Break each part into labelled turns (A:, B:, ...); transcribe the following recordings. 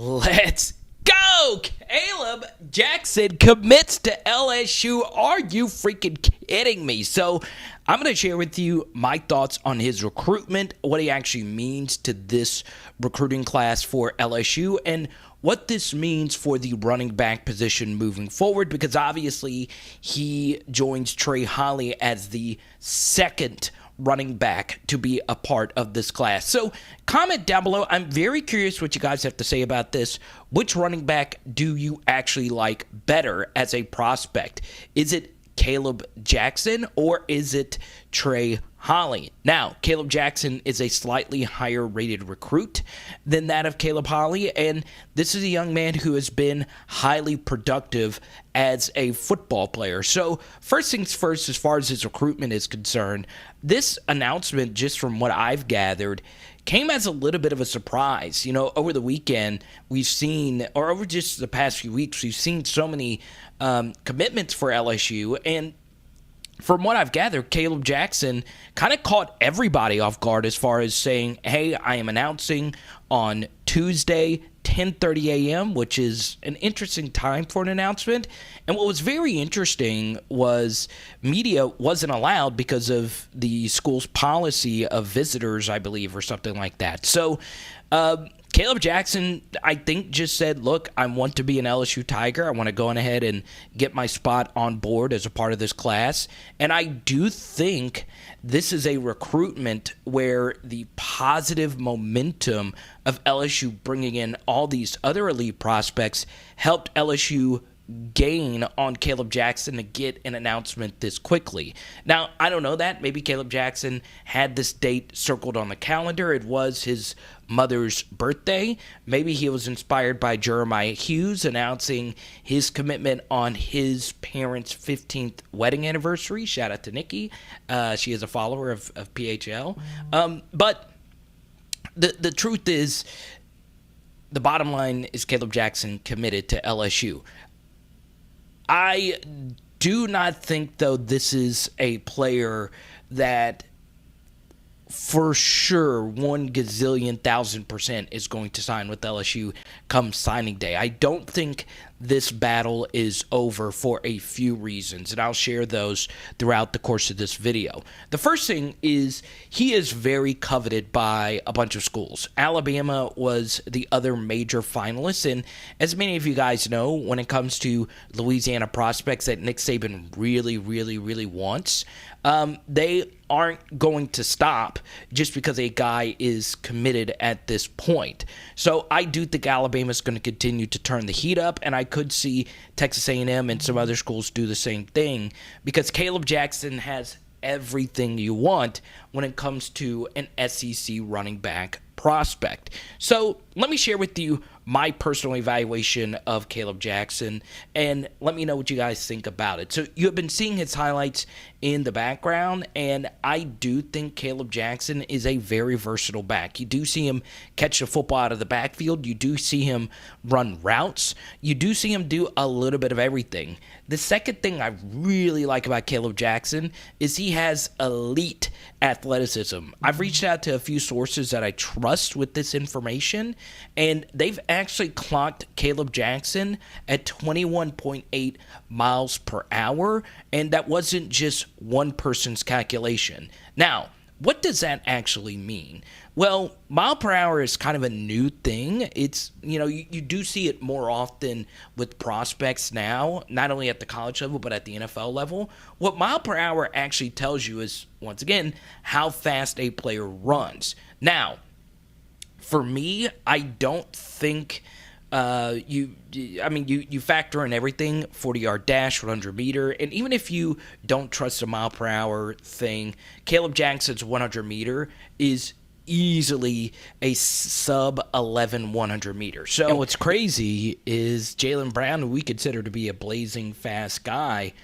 A: Let's go! KALEB Jackson commits to LSU. Are you freaking kidding me? So I'm going to share with you my thoughts on his recruitment, what he actually means to this recruiting class for LSU, and what this means for the running back position moving forward, because obviously he joins Trey Holly as the second running back to be a part of this class. So comment down below. I'm very curious what you guys have to say about this. Which running back do you actually like better as a prospect? Is it KALEB Jackson or is it Trey Holly? Now, KALEB Jackson is a slightly higher rated recruit than that of KALEB Holly, and this is a young man who has been highly productive as a football player. So first things first, as far as his recruitment is concerned, this announcement, just from what I've gathered, came as a little bit of a surprise. You know, over the weekend, we've seen, or over just the past few weeks, we've seen so many commitments for LSU, and from what I've gathered, KALEB Jackson kind of caught everybody off guard as far as saying, hey, I am announcing on Tuesday, 10:30 a.m., which is an interesting time for an announcement. And what was very interesting was media wasn't allowed because of the school's policy of visitors, I believe, or something like that. So KALEB Jackson, I think, just said, look, I want to be an LSU Tiger. I want to go on ahead and get my spot on board as a part of this class. And I do think this is a recruitment where the positive momentum of LSU bringing in all these other elite prospects helped LSU gain on KALEB Jackson to get an announcement this quickly. Now, I don't know that. Maybe KALEB Jackson had this date circled on the calendar. It was his mother's birthday. Maybe he was inspired by Jeremiah Hughes announcing his commitment on his parents' 15th wedding anniversary. Shout out to Nikki. She is a follower of PHL. But the truth is, the bottom line is KALEB Jackson committed to LSU. I do not think, though, this is a player that for sure 1,000,000,000% is going to sign with LSU come signing day. I don't think this battle is over for a few reasons, and I'll share those throughout the course of this video. The first thing is he is very coveted by a bunch of schools. Alabama was the other major finalist, and as many of you guys know, when it comes to Louisiana prospects that Nick Saban really, really, really wants, they aren't going to stop just because a guy is committed at this point. So I do think Alabama is going to continue to turn the heat up, and I could see Texas A&M and some other schools do the same thing, because KALEB Jackson has everything you want when it comes to an SEC running back prospect. So let me share with you my personal evaluation of KALEB Jackson, and let me know what you guys think about it. So you have been seeing his highlights in the background, and I do think KALEB Jackson is a very versatile back. You do see him catch the football out of the backfield. You do see him run routes. You do see him do a little bit of everything. The second thing I really like about KALEB Jackson is he has elite athleticism. I've reached out to a few sources that I trust with this information, and they've actually clocked KALEB Jackson at 21.8 miles per hour, and that wasn't just one person's calculation. Now, what does that actually mean? Well, mile per hour is kind of a new thing. It's, you do see it more often with prospects now, not only at the college level, but at the NFL level. What mile per hour actually tells you is, once again, how fast a player runs. Now, for me, I don't think you factor in everything, 40-yard dash, 100-meter, and even if you don't trust the mile per hour thing, KALEB Jackson's 100-meter is easily a sub-11 100-meter. So, and what's crazy is Jaylen Brown, who we consider to be a blazing fast guy,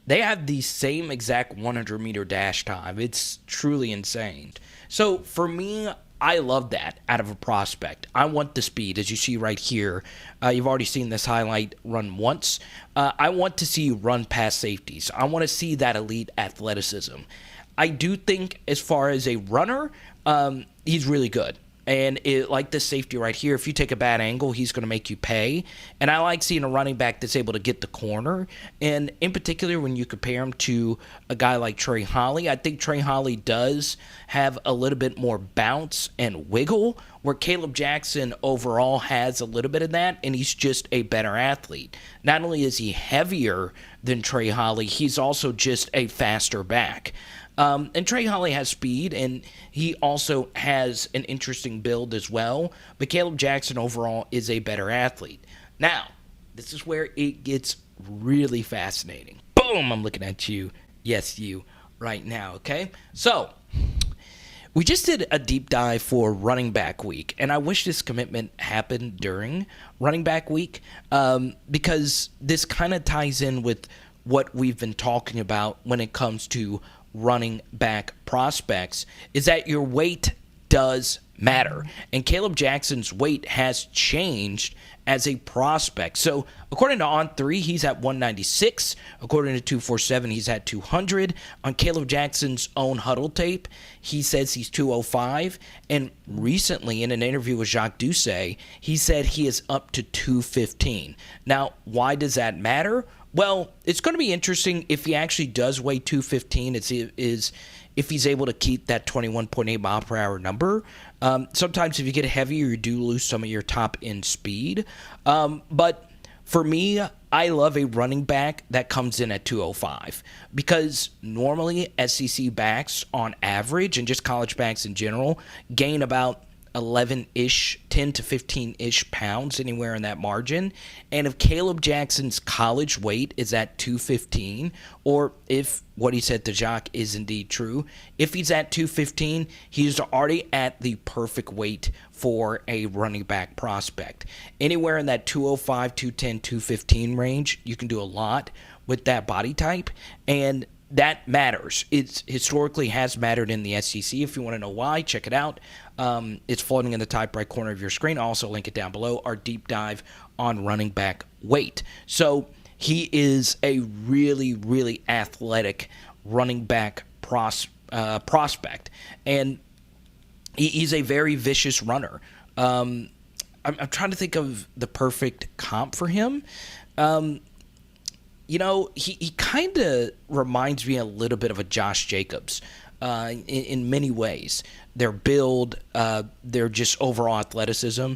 A: they have the same exact 100-meter dash time. It's truly insane. So for me, I love that out of a prospect. I want the speed, as you see right here. You've already seen this highlight run once. I want to see you run past safeties. I want to see that elite athleticism. I do think as far as a runner, he's really good. And like this safety right here, if you take a bad angle, he's going to make you pay. And I like seeing a running back that's able to get the corner. And in particular, when you compare him to a guy like Trey Holly, I think Trey Holly does have a little bit more bounce and wiggle, where KALEB Jackson overall has a little bit of that, and he's just a better athlete. Not only is he heavier than Trey Holly, he's also just a faster back. And Trey Holly has speed, and he also has an interesting build as well. But KALEB Jackson overall is a better athlete. Now, this is where it gets really fascinating. Boom, I'm looking at you. Yes, you right now, okay? So, we just did a deep dive for running back week, and I wish this commitment happened during running back week because this kind of ties in with what we've been talking about when it comes to running back prospects, is that your weight does matter. And KALEB Jackson's weight has changed as a prospect. So according to On3, he's at 196. According to 247, he's at 200. On KALEB Jackson's own huddle tape, he says he's 205. And recently, in an interview with Jacques Doucet, he said he is up to 215. Now, why does that matter? Well, it's going to be interesting if he actually does weigh 215. Is if he's able to keep that 21.8 mile per hour number. Sometimes if you get heavier, you do lose some of your top end speed. But for me, I love a running back that comes in at 205 because normally SEC backs on average, and just college backs in general, gain about 11-ish, 10 to 15-ish pounds, anywhere in that margin. And if KALEB Jackson's college weight is at 215, or if what he said to Jacques is indeed true, if he's at 215, he's already at the perfect weight for a running back prospect. Anywhere in that 205, 210, 215 range, you can do a lot with that body type, and that matters. It historically has mattered in the SEC. If you want to know why, check it out. It's floating in the top right corner of your screen. I'll also link it down below, our deep dive on running back weight. So he is a really, really athletic running back prospect. And he's a very vicious runner. I'm trying to think of the perfect comp for him. He kind of reminds me a little bit of a Josh Jacobs in many ways. Their build, their just overall athleticism.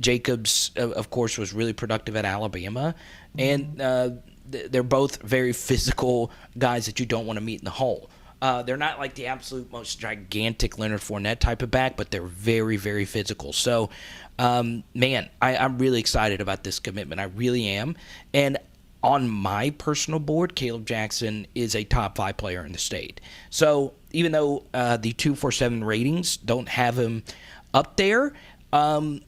A: Jacobs, of course, was really productive at Alabama. And they're both very physical guys that you don't want to meet in the hole. They're not like the absolute most gigantic Leonard Fournette type of back, but they're very, very physical. So, I'm really excited about this commitment. I really am. And on my personal board, KALEB Jackson is a top 5 player in the state. So even though the 247 ratings don't have him up there, I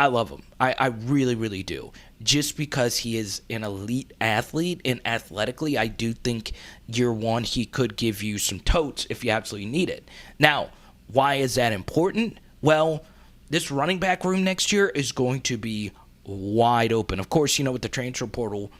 A: love him. I really, really do. Just because he is an elite athlete, and athletically, I do think year one he could give you some totes if you absolutely need it. Now, why is that important? Well, this running back room next year is going to be wide open. Of course, with the transfer portal,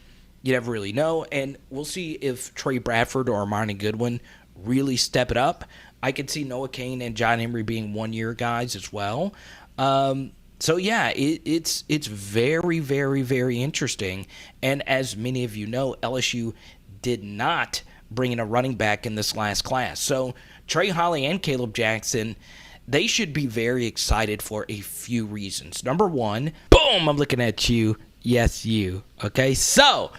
A: you never really know, and we'll see if Trey Bradford or Armani Goodwin really step it up. I could see Noah Cain and John Emery being one-year guys as well. So yeah, it's very, very, very interesting. And as many of you know, LSU did not bring in a running back in this last class. So Trey Holly and KALEB Jackson, they should be very excited for a few reasons. Number one, boom, I'm looking at you. Yes, you. Okay, so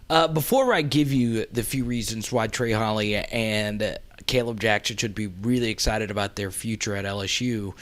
A: before I give you the few reasons why Trey Holly and KALEB Jackson should be really excited about their future at LSU,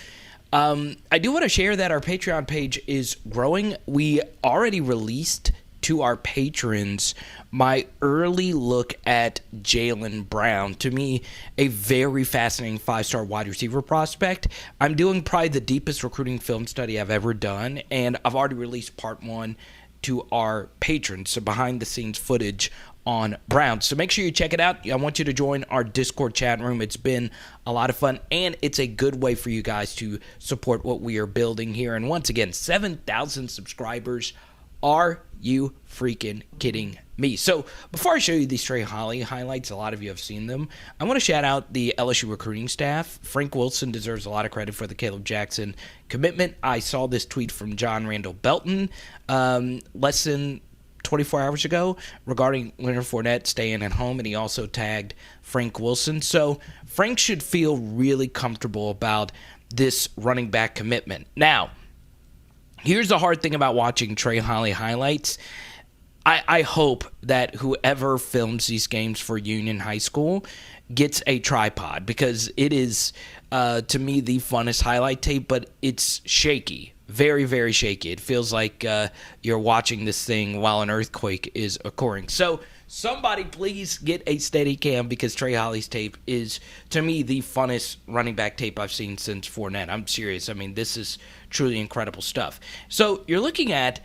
A: I do want to share that our Patreon page is growing. We already released to our patrons my early look at Jaylen Brown. To me, a very fascinating 5-star wide receiver prospect. I'm doing probably the deepest recruiting film study I've ever done, and I've already released part 1 to our patrons, so behind-the-scenes footage on Brown. So make sure you check it out. I want you to join our Discord chat room. It's been a lot of fun, and it's a good way for you guys to support what we are building here. And once again, 7,000 subscribers Are you freaking kidding me? So before I show you these Trey Holly highlights, a lot of you have seen them. I want to shout out the LSU recruiting staff. Frank Wilson deserves a lot of credit for the KALEB Jackson commitment. I saw this tweet from John Randall Belton less than 24 hours ago regarding Leonard Fournette staying at home, and he also tagged Frank Wilson. So Frank should feel really comfortable about this running back commitment. Now, here's the hard thing about watching Trey Holly highlights. I hope that whoever films these games for Union High School gets a tripod, because it is, to me, the funnest highlight tape, but it's shaky. Very, very shaky. It feels like you're watching this thing while an earthquake is occurring. So somebody please get a steady cam, because Trey Holly's tape is, to me, the funnest running back tape I've seen since Fournette. I'm serious. I mean, this is truly incredible stuff. So you're looking at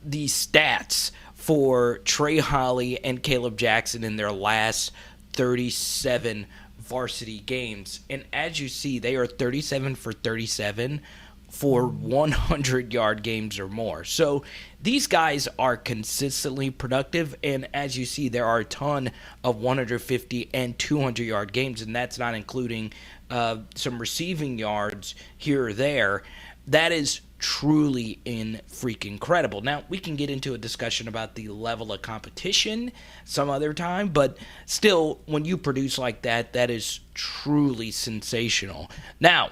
A: the stats for Trey Holly and KALEB Jackson in their last 37 varsity games. And as you see, they are 37 for 37 for 100-yard games or more. So these guys are consistently productive, and as you see, there are a ton of 150 and 200-yard games, and that's not including some receiving yards here or there. That is truly freaking incredible. Now, we can get into a discussion about the level of competition some other time, but still, when you produce like that, that is truly sensational. Now,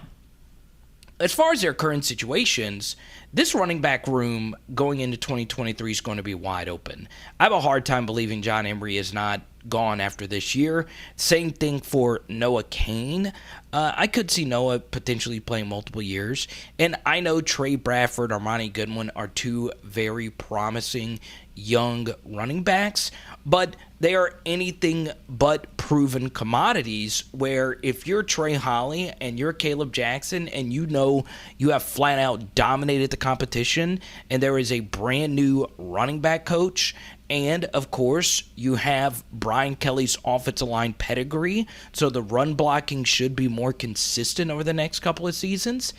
A: as far as their current situations, this running back room going into 2023 is going to be wide open. I have a hard time believing John Emery is not gone after this year. Same thing for Noah Cain. I could see Noah potentially playing multiple years. And I know Trey Bradford, Armani Goodwin are two very promising young running backs, but they are anything but proven commodities, where if you're Trey Holly and you're KALEB Jackson and you know you have flat out dominated the competition, and there is a brand new running back coach, and of course you have Brian Kelly's offensive line pedigree, so the run blocking should be more consistent over the next couple of seasons,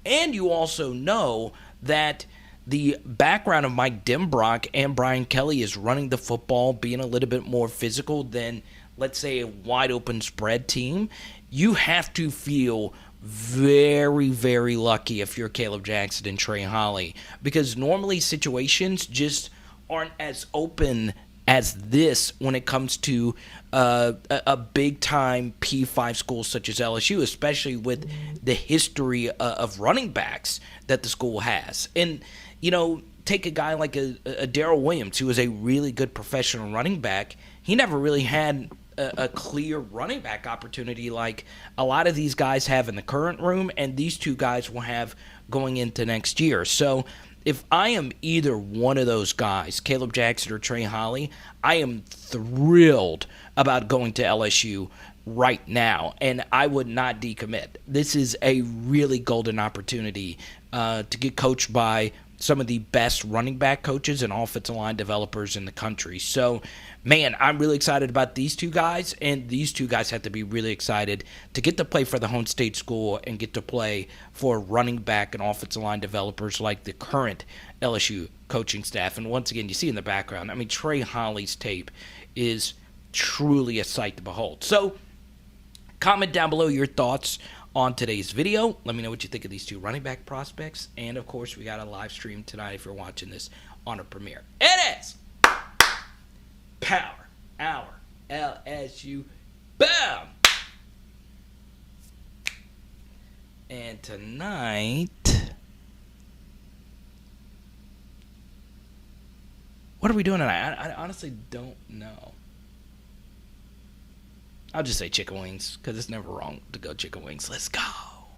A: and you also know that the background of Mike Denbrock and Brian Kelly is running the football, being a little bit more physical than, let's say, a wide-open spread team. You have to feel very, very lucky if you're KALEB Jackson and Trey Holly, because normally situations just aren't as open as this when it comes to a big-time P5 school such as LSU, especially with the history of running backs that the school has. And you know, take a guy like a Darrel Williams, who was a really good professional running back. He never really had a clear running back opportunity like a lot of these guys have in the current room, and these two guys will have going into next year. So if I am either one of those guys, KALEB Jackson or Trey Holly, I am thrilled about going to LSU right now, and I would not decommit. This is a really golden opportunity to get coached by some of the best running back coaches and offensive line developers in the country. So, man, I'm really excited about these two guys, and these two guys have to be really excited to get to play for the home state school and get to play for running back and offensive line developers like the current LSU coaching staff. And once again, you see in the background, I mean, Trey Holly's tape is truly a sight to behold. So, comment down below your thoughts on today's video. Let me know what you think of these two running back prospects. And, of course, we got a live stream tonight if you're watching this on a premiere. It is Power Hour LSU. Boom! And tonight, what are we doing tonight? I honestly don't know. I'll just say chicken wings, because it's never wrong to go chicken wings. Let's go.